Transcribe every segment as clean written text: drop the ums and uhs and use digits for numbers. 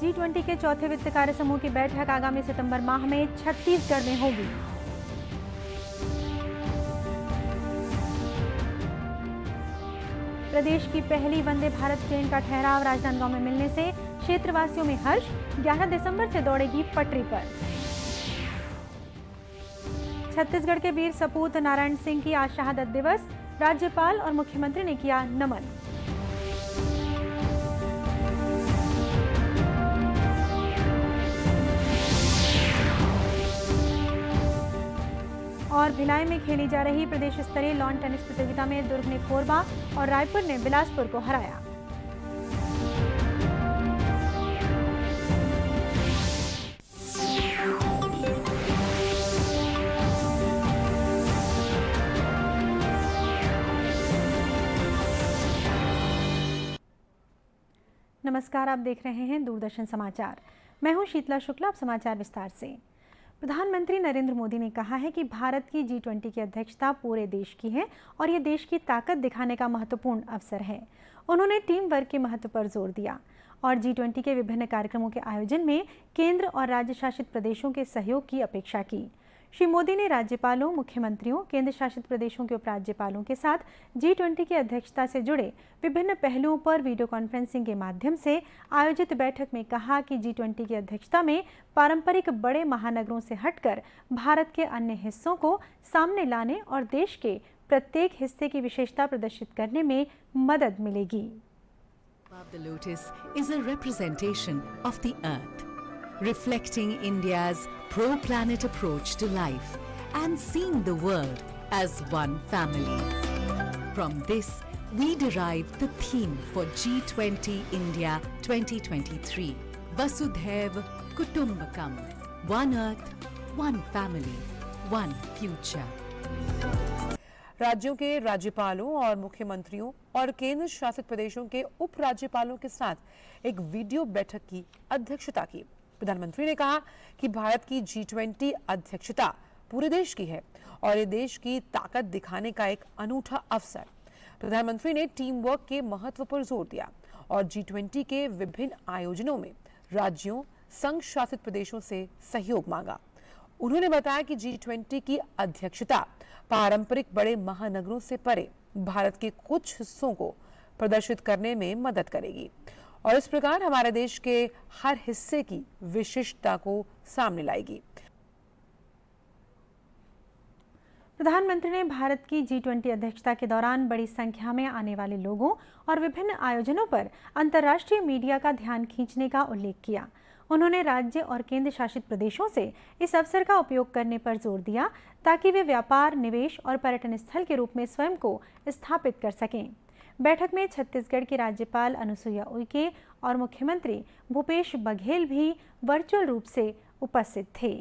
G20 के चौथे वित्त कार्य समूह की बैठक आगामी सितंबर माह में छत्तीसगढ़ में होगी। प्रदेश की पहली वंदे भारत ट्रेन का ठहराव राजनांदगांव में मिलने से क्षेत्रवासियों में हर्ष। 11 दिसंबर से दौड़ेगी पटरी पर। छत्तीसगढ़ के वीर सपूत नारायण सिंह की आज शहादत दिवस। राज्यपाल और मुख्यमंत्री ने किया नमन। और भिलाई में खेली जा रही प्रदेश स्तरीय लॉन टेनिस प्रतियोगिता में दुर्ग ने कोरबा और रायपुर ने बिलासपुर को हराया। नमस्कार, आप देख रहे हैं दूरदर्शन समाचार। मैं हूं शीतला शुक्ला। अब समाचार विस्तार से। प्रधानमंत्री नरेंद्र मोदी ने कहा है कि भारत की G20 की अध्यक्षता पूरे देश की है और ये देश की ताकत दिखाने का महत्वपूर्ण अवसर है। उन्होंने टीम वर्क के महत्व पर जोर दिया और G20 के विभिन्न कार्यक्रमों के आयोजन में केंद्र और राज्य शासित प्रदेशों के सहयोग की अपेक्षा की। श्री मोदी ने राज्यपालों, मुख्यमंत्रियों, केंद्र शासित प्रदेशों के उपराज्यपालों के साथ G20 की अध्यक्षता से जुड़े विभिन्न पहलुओं पर वीडियो कॉन्फ्रेंसिंग के माध्यम से आयोजित बैठक में कहा कि G20 की अध्यक्षता में पारंपरिक बड़े महानगरों से हटकर भारत के अन्य हिस्सों को सामने लाने और देश के प्रत्येक हिस्से की विशेषता प्रदर्शित करने में मदद मिलेगी। The lotus is a representation of the earth, reflecting India's pro-planet approach to life and seeing the world as one family. From this, we derive the theme for G20 India 2023, Vasudhaiv Kutumbakam, one earth, one family, one future. राज्यों के राज्यपालों और मुख्यमंत्रियों और केंद्र शासित प्रदेशों के उप राज्यपालों के साथ एक वीडियो बैठक की अध्यक्षता की। प्रधानमंत्री ने कहा कि भारत की G20 अध्यक्षता पूरे देश की है और ये देश की ताकत दिखाने का एक अनूठा अवसर। प्रधानमंत्री ने टीम वर्क के महत्व पर जोर दिया और G20 के विभिन्न आयोजनों में राज्यों, संघ शासित प्रदेशों से सहयोग मांगा। उन्होंने बताया कि G20 की अध्यक्षता पारंपरिक बड़े महानगरों से परे भारत के कुछ हिस्सों को प्रदर्शित करने में मदद करेगी और इस प्रकार हमारे देश के हर हिस्से की विशिष्टता को सामने लाएगी। प्रधानमंत्री ने भारत की G20 अध्यक्षता के दौरान बड़ी संख्या में आने वाले लोगों और विभिन्न आयोजनों पर अंतर्राष्ट्रीय मीडिया का ध्यान खींचने का उल्लेख किया। उन्होंने राज्य और केंद्र शासित प्रदेशों से इस अवसर का उपयोग करने पर जोर दिया ताकि वे व्यापार, निवेश और पर्यटन स्थल के रूप में स्वयं को स्थापित कर सकें। बैठक में छत्तीसगढ़ की राज्यपाल अनुसुईया उइके और मुख्यमंत्री भूपेश बघेल भी वर्चुअल रूप से उपस्थित थे।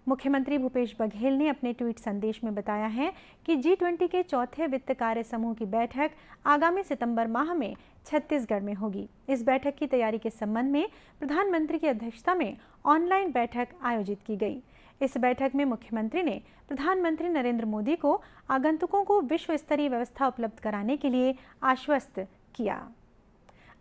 मुख्यमंत्री भूपेश बघेल ने अपने ट्वीट संदेश में बताया है कि G20 के चौथे वित्त कार्य समूह की बैठक आगामी सितंबर माह में छत्तीसगढ़ में होगी। इस बैठक की तैयारी के संबंध में प्रधानमंत्री की अध्यक्षता में ऑनलाइन बैठक आयोजित की गई। इस बैठक में मुख्यमंत्री ने प्रधानमंत्री नरेंद्र मोदी को आगंतुकों को विश्व स्तरीय व्यवस्था उपलब्ध कराने के लिए आश्वस्त किया।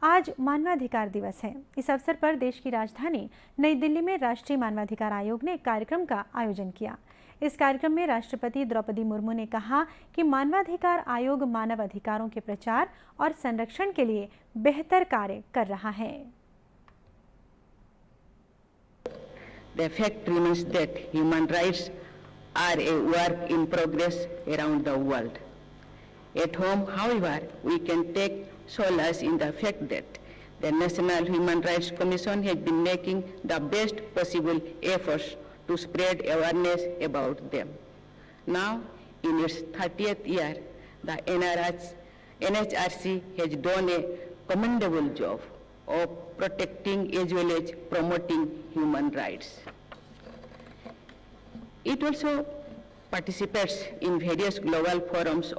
आज मानवाधिकार दिवस है। इस अवसर पर देश की राजधानी नई दिल्ली में राष्ट्रीय मानवाधिकार आयोग ने एक कार्यक्रम का आयोजन किया। इस कार्यक्रम में राष्ट्रपति द्रौपदी मुर्मू ने कहा कि मानवाधिकार आयोग मानव अधिकारों के प्रचार और संरक्षण के लिए बेहतर कार्य कर रहा है। The fact remains that human rights are a work in progress around the world. At home, however, we can take solace in the fact that the National Human Rights Commission has been making the best possible efforts to spread awareness about them. Now, in its 30th year, the NHRC has done a commendable job of protecting as well as promoting human rights. It also participates in various global forums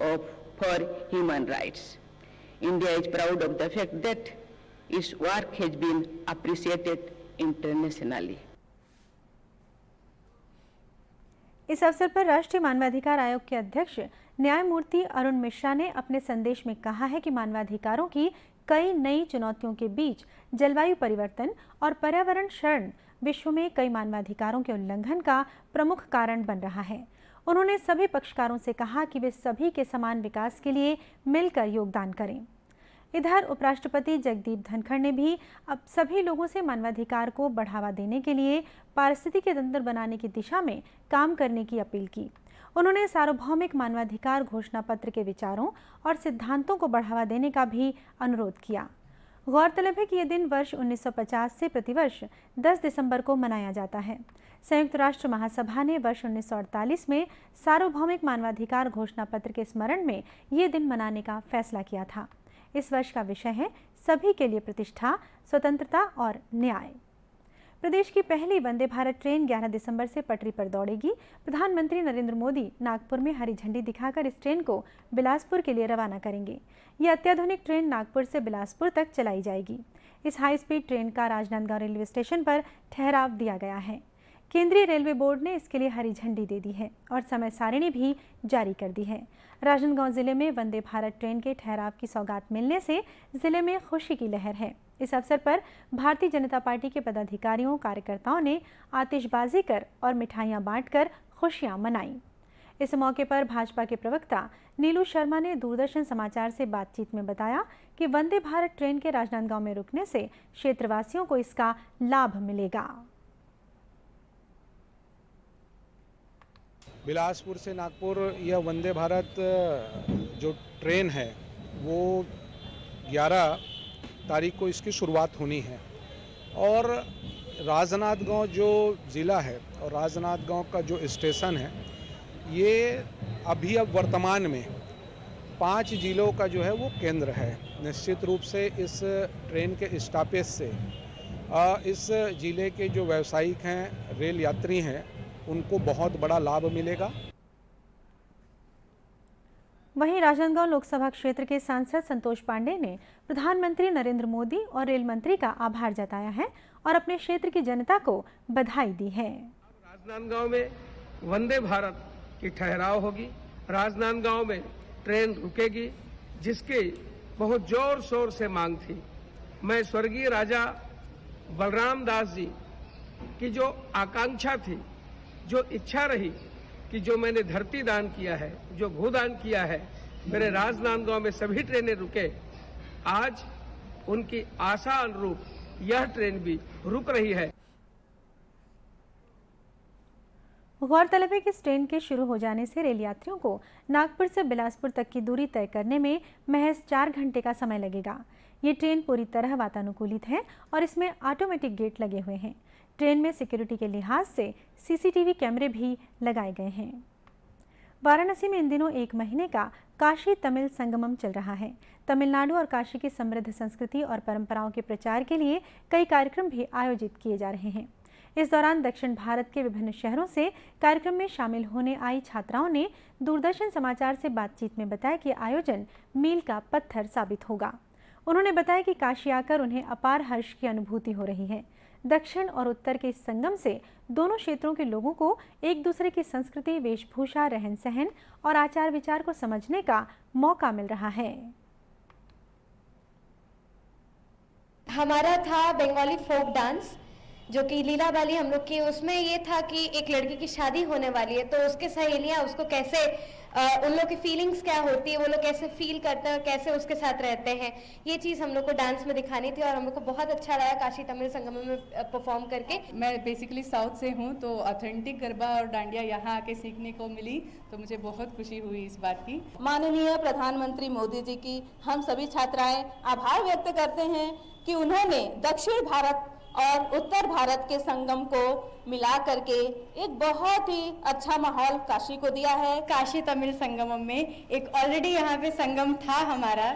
for human rights. India is proud of the fact that its work has been appreciated internationally. इस अवसर पर राष्ट्रीय मानवाधिकार आयोग के अध्यक्ष न्यायमूर्ति अरुण मिश्रा ने अपने संदेश में कहा है कि मानवाधिकारों की कई नई चुनौतियों के बीच जलवायु परिवर्तन और पर्यावरण क्षरण विश्व में कई मानवाधिकारों के उल्लंघन का प्रमुख कारण बन रहा है। उन्होंने सभी पक्षकारों से कहा कि वे सभी के समान विकास के लिए मिलकर योगदान करें। इधर उपराष्ट्रपति जगदीप धनखड़ ने भी अब सभी लोगों से मानवाधिकार को बढ़ावा देने के लिए पारिस्थितिकी तंत्र बनाने की दिशा में काम करने की अपील की। उन्होंने सार्वभौमिक मानवाधिकार घोषणा पत्र के विचारों और सिद्धांतों को बढ़ावा देने का भी अनुरोध किया। गौरतलब है कि यह दिन वर्ष 1950 से प्रतिवर्ष 10 दिसंबर को मनाया जाता है। संयुक्त राष्ट्र महासभा ने वर्ष 1948 में सार्वभौमिक मानवाधिकार घोषणा पत्र के स्मरण में ये दिन मनाने का फैसला किया था। इस वर्ष का विषय है सभी के लिए प्रतिष्ठा, स्वतंत्रता और न्याय। प्रदेश की पहली वंदे भारत ट्रेन 11 दिसंबर से पटरी पर दौड़ेगी। प्रधानमंत्री नरेंद्र मोदी नागपुर में हरी झंडी दिखाकर इस ट्रेन को बिलासपुर के लिए रवाना करेंगे। यह अत्याधुनिक ट्रेन नागपुर से बिलासपुर तक चलाई जाएगी। इस हाई स्पीड ट्रेन का राजनांदगांव रेलवे स्टेशन पर ठहराव दिया गया है। केंद्रीय रेलवे बोर्ड ने इसके लिए हरी झंडी दे दी है और समय सारिणी भी जारी कर दी है। राजनांदगांव जिले में वंदे भारत ट्रेन के ठहराव की सौगात मिलने से जिले में खुशी की लहर है। इस अवसर पर भारतीय जनता पार्टी के पदाधिकारियों, कार्यकर्ताओं ने आतिशबाजी कर और मिठाइयां बांटकर खुशियां मनाई। इस मौके पर भाजपा के प्रवक्ता नीलू शर्मा ने दूरदर्शन समाचार से बातचीत में बताया कि वंदे भारत ट्रेन के राजनांदगांव में रुकने से क्षेत्रवासियों को इसका लाभ मिलेगा। बिलासपुर से नागपुर यह वंदे भारत जो ट्रेन है वो 11 तारीख को इसकी शुरुआत होनी है और राजनांदगांव जो ज़िला है और राजनांदगांव का जो स्टेशन है ये अब वर्तमान में 5 जिलों का जो है वो केंद्र है। निश्चित रूप से इस ट्रेन के स्टॉपेज से इस ज़िले के जो व्यावसायिक हैं, रेल यात्री हैं, उनको बहुत बड़ा लाभ मिलेगा। वहीं राजनांदगांव लोकसभा क्षेत्र के सांसद संतोष पांडे ने प्रधानमंत्री नरेंद्र मोदी और रेल मंत्री का आभार जताया है और अपने क्षेत्र की जनता को बधाई दी है। राजनांदगांव में वंदे भारत की ठहराव होगी, राजनांदगांव में ट्रेन रुकेगी, जिसकी बहुत जोर शोर से मांग थी। मैं स्वर्गीय राजा बलराम दास जी की जो आकांक्षा थी, जो इच्छा रही कि जो मैंने धरती दान किया है, जो भूदान किया है, मेरे राजनांदगांव में सभी ट्रेनें रुके, आज उनकी आशा अनुरूप यह ट्रेन भी रुक रही है। गौरतलब है कि इस ट्रेन के शुरू हो जाने से रेल यात्रियों को नागपुर से बिलासपुर तक की दूरी तय करने में महज 4 घंटे का समय लगेगा। ये ट्रेन पूरी तरह वातानुकूलित है और इसमें ऑटोमेटिक गेट लगे हुए हैं। ट्रेन में सिक्योरिटी के लिहाज से सीसीटीवी कैमरे भी लगाए गए हैं। वाराणसी में इन दिनों 1 महीने का काशी तमिल संगमम चल रहा है। तमिलनाडु और काशी की समृद्ध संस्कृति और परंपराओं के प्रचार के लिए कई कार्यक्रम भी आयोजित किए जा रहे हैं। इस दौरान दक्षिण भारत के विभिन्न शहरों से कार्यक्रम में शामिल होने आई छात्राओं ने दूरदर्शन समाचार से बातचीत में बताया कि आयोजन मील का पत्थर साबित होगा। उन्होंने बताया कि काशी आकर उन्हें अपार हर्ष की अनुभूति हो रही है। दक्षिण और उत्तर के इस संगम से दोनों क्षेत्रों के लोगों को एक दूसरे की संस्कृति, वेशभूषा, रहन सहन और आचार विचार को समझने का मौका मिल रहा है। हमारा था बंगाली फोक डांस, जो कि लीला बाली हम लोग की, उसमें ये था कि एक लड़की की शादी होने वाली है तो उसके सहेलियां उसको कैसे उन लोग की फीलिंग्स क्या होती है, वो लोग कैसे फील करते हैं और कैसे उसके साथ रहते हैं, ये चीज़ हम लोग को डांस में दिखानी थी और हम लोग को बहुत अच्छा लगा काशी तमिल संगम में परफॉर्म करके। मैं बेसिकली साउथ से हूँ तो ऑथेंटिक गरबा और डांडिया यहाँ आके सीखने को मिली तो मुझे बहुत खुशी हुई इस बात की। माननीय प्रधानमंत्री मोदी जी की हम सभी छात्राएं आभार व्यक्त करते हैं कि उन्होंने दक्षिण भारत और उत्तर भारत के संगम को मिला करके एक बहुत ही अच्छा माहौल काशी को दिया है। काशी तमिल संगमम में एक ऑलरेडी यहाँ पे संगम था हमारा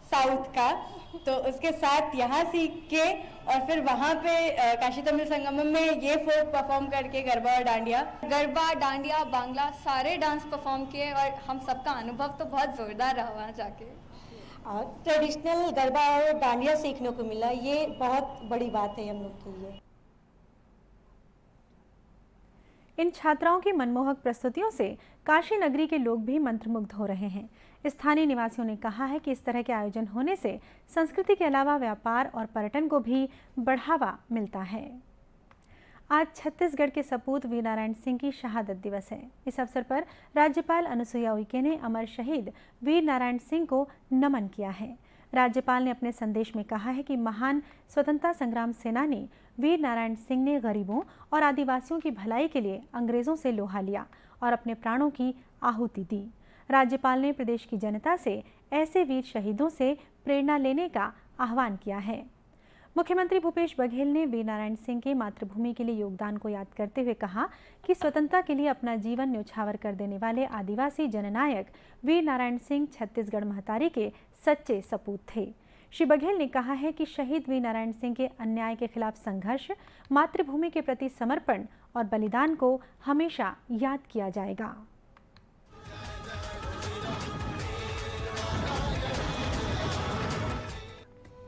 साउथ का, तो उसके साथ यहाँ सीख के और फिर वहाँ पे काशी तमिल संगमम में ये फोक परफॉर्म करके गरबा और डांडिया, बांग्ला सारे डांस परफॉर्म किए और हम सबका अनुभव तो बहुत जोरदार रहा वहाँ जाके। और ट्रेडिशनल गरबा और डांडिया सीखने को मिला, ये बहुत बड़ी बात है हम लोग के लिए। इन छात्राओं की मनमोहक प्रस्तुतियों से काशी नगरी के लोग भी मंत्रमुग्ध हो रहे हैं। स्थानीय निवासियों ने कहा है कि इस तरह के आयोजन होने से संस्कृति के अलावा व्यापार और पर्यटन को भी बढ़ावा मिलता है। आज छत्तीसगढ़ के सपूत वीर नारायण सिंह की शहादत दिवस है। इस अवसर पर राज्यपाल अनुसुईया उइके ने अमर शहीद वीर नारायण सिंह को नमन किया है। राज्यपाल ने अपने संदेश में कहा है कि महान स्वतंत्रता संग्राम सेनानी वीर नारायण सिंह ने गरीबों और आदिवासियों की भलाई के लिए अंग्रेजों से लोहा लिया और अपने प्राणों की आहुति दी। राज्यपाल ने प्रदेश की जनता से ऐसे वीर शहीदों से प्रेरणा लेने का आह्वान किया है। मुख्यमंत्री भूपेश बघेल ने वीर नारायण सिंह के मातृभूमि के लिए योगदान को याद करते हुए कहा कि स्वतंत्रता के लिए अपना जीवन न्यौछावर कर देने वाले आदिवासी जननायक वीर नारायण सिंह छत्तीसगढ़ महतारी के सच्चे सपूत थे। श्री बघेल ने कहा है कि शहीद वीर नारायण सिंह के अन्याय के खिलाफ संघर्ष, मातृभूमि के प्रति समर्पण और बलिदान को हमेशा याद किया जाएगा।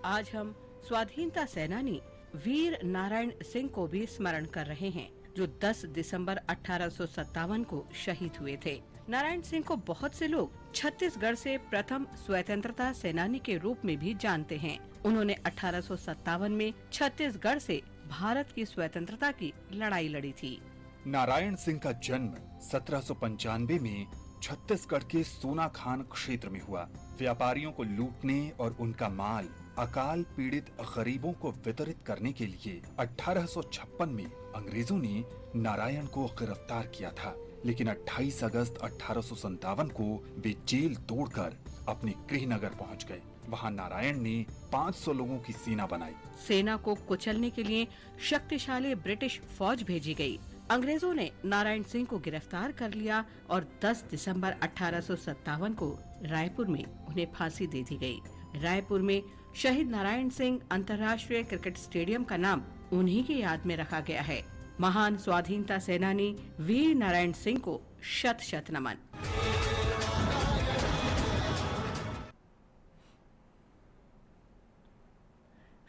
आज हम स्वाधीनता सेनानी वीर नारायण सिंह को भी स्मरण कर रहे हैं, जो 10 दिसंबर 1857 को शहीद हुए थे। नारायण सिंह को बहुत से लोग छत्तीसगढ़ से प्रथम स्वतंत्रता सेनानी के रूप में भी जानते हैं। उन्होंने 1857 में छत्तीसगढ़ से भारत की स्वतंत्रता की लड़ाई लड़ी थी। नारायण सिंह का जन्म 1795 में छत्तीसगढ़ के सोनाखान क्षेत्र में हुआ। व्यापारियों को लूटने और उनका माल अकाल पीड़ित गरीबों को वितरित करने के लिए 1856 में अंग्रेजों ने नारायण को गिरफ्तार किया था, लेकिन 28 अगस्त 1857 को वे जेल तोड़कर अपने गृहनगर पहुंच गए। वहां नारायण ने 500 लोगों की सेना बनाई। सेना को कुचलने के लिए शक्तिशाली ब्रिटिश फौज भेजी गई। अंग्रेजों ने नारायण सिंह को गिरफ्तार कर लिया और 10 दिसंबर 1857 को रायपुर में उन्हें फांसी दे दी गई। रायपुर में शहीद नारायण सिंह अंतर्राष्ट्रीय क्रिकेट स्टेडियम का नाम उन्हीं की याद में रखा गया है। महान स्वाधीनता सेनानी वीर नारायण सिंह को शत शत नमन।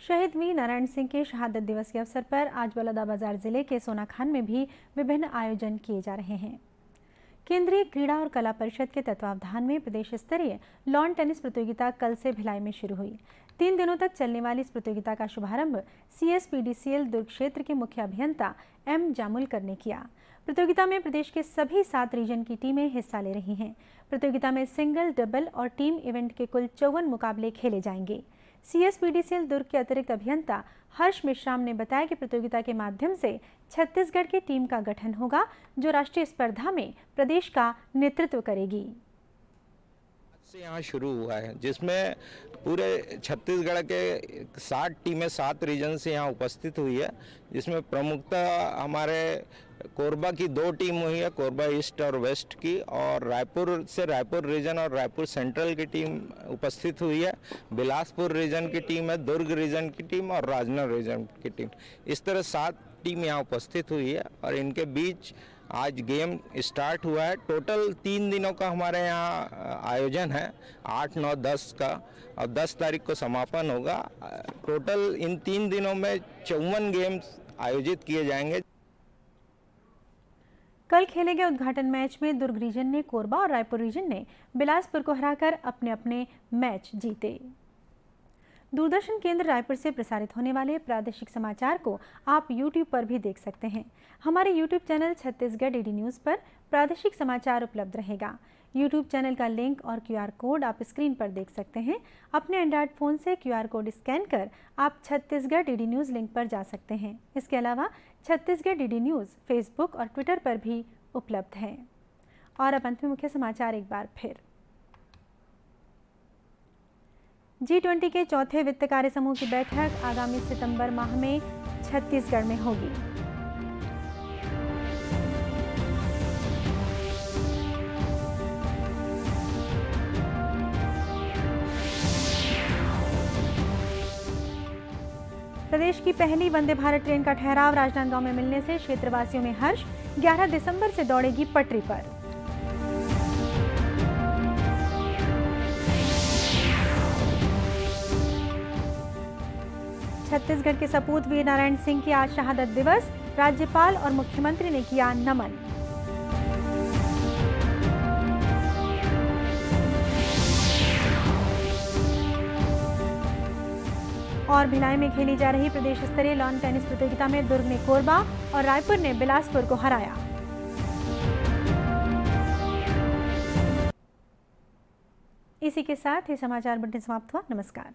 शहीद वीर नारायण सिंह के शहादत दिवस के अवसर पर आज बलौदाबाजार जिले के सोनाखान में भी विभिन्न आयोजन किए जा रहे हैं। केंद्रीय क्रीड़ा और कला परिषद के तत्वावधान में प्रदेश स्तरीय लॉन टेनिस प्रतियोगिता कल से भिलाई में शुरू हुई। 3 दिनों तक चलने वाली इस प्रतियोगिता का शुभारंभ CSPDCL दुर्ग क्षेत्र के मुख्य अभियंता M जामुलकर ने किया। प्रतियोगिता में प्रदेश के सभी 7 रीजन की टीमें हिस्सा ले रही हैं। प्रतियोगिता में सिंगल, डबल और टीम इवेंट के कुल 54 मुकाबले खेले जाएंगे। CSPDCL दुर्ग के अतिरिक्त अभियंता हर्ष मेश्राम ने बताया कि प्रतियोगिता के माध्यम से छत्तीसगढ़ की टीम का गठन होगा, जो राष्ट्रीय स्पर्धा में प्रदेश का नेतृत्व करेगी। से यहाँ शुरू हुआ है, जिसमें पूरे छत्तीसगढ़ के 7 टीमें 7 रीजन से यहाँ उपस्थित हुई है, जिसमें प्रमुखतः हमारे कोरबा की 2 टीम हुई है, कोरबा ईस्ट और वेस्ट की, और रायपुर से रायपुर रीजन और रायपुर सेंट्रल की टीम उपस्थित हुई है। बिलासपुर रीजन की टीम है, दुर्ग रीजन की टीम और राजनगर रीजन की टीम। इस तरह 7 टीम यहाँ उपस्थित हुई है और इनके बीच आज गेम स्टार्ट हुआ है। टोटल 3 दिनों का हमारे यहाँ आयोजन है, 8, 9, 10 का, और 10 तारीख को समापन होगा। टोटल इन 3 दिनों में 54 गेम्स आयोजित किए जाएंगे। कल खेले गए उद्घाटन मैच में दुर्ग रीजन ने कोरबा और रायपुर रीजन ने बिलासपुर को हराकर अपने अपने मैच जीते। दूरदर्शन केंद्र रायपुर से प्रसारित होने वाले प्रादेशिक समाचार को आप YouTube पर भी देख सकते हैं। हमारे YouTube channel Chhattisgarh DD news पर प्रादेशिक समाचार उपलब्ध रहेगा। YouTube चैनल का लिंक और QR कोड आप स्क्रीन पर देख सकते हैं। अपने एंड्रॉयड फ़ोन से QR कोड स्कैन कर आप छत्तीसगढ़ DD न्यूज़ लिंक पर जा सकते हैं। इसके अलावा छत्तीसगढ़ DD न्यूज़ फेसबुक और ट्विटर पर भी उपलब्ध है। और अब अंत में मुख्य समाचार एक बार फिर। G20 के चौथे वित्त कार्य समूह की बैठक आगामी सितंबर माह में छत्तीसगढ़ में होगी। प्रदेश की पहली वंदे भारत ट्रेन का ठहराव राजनांदगांव में मिलने से क्षेत्रवासियों में हर्ष। 11 दिसंबर से दौड़ेगी पटरी पर। छत्तीसगढ़ के सपूत वीर नारायण सिंह की आज शहादत दिवस। राज्यपाल और मुख्यमंत्री ने किया नमन। और भिलाई में खेली जा रही प्रदेश स्तरीय लॉन टेनिस प्रतियोगिता में दुर्ग ने कोरबा और रायपुर ने बिलासपुर को हराया। इसी के साथ ये समाचार बुलेटिन समाप्त हुआ। नमस्कार।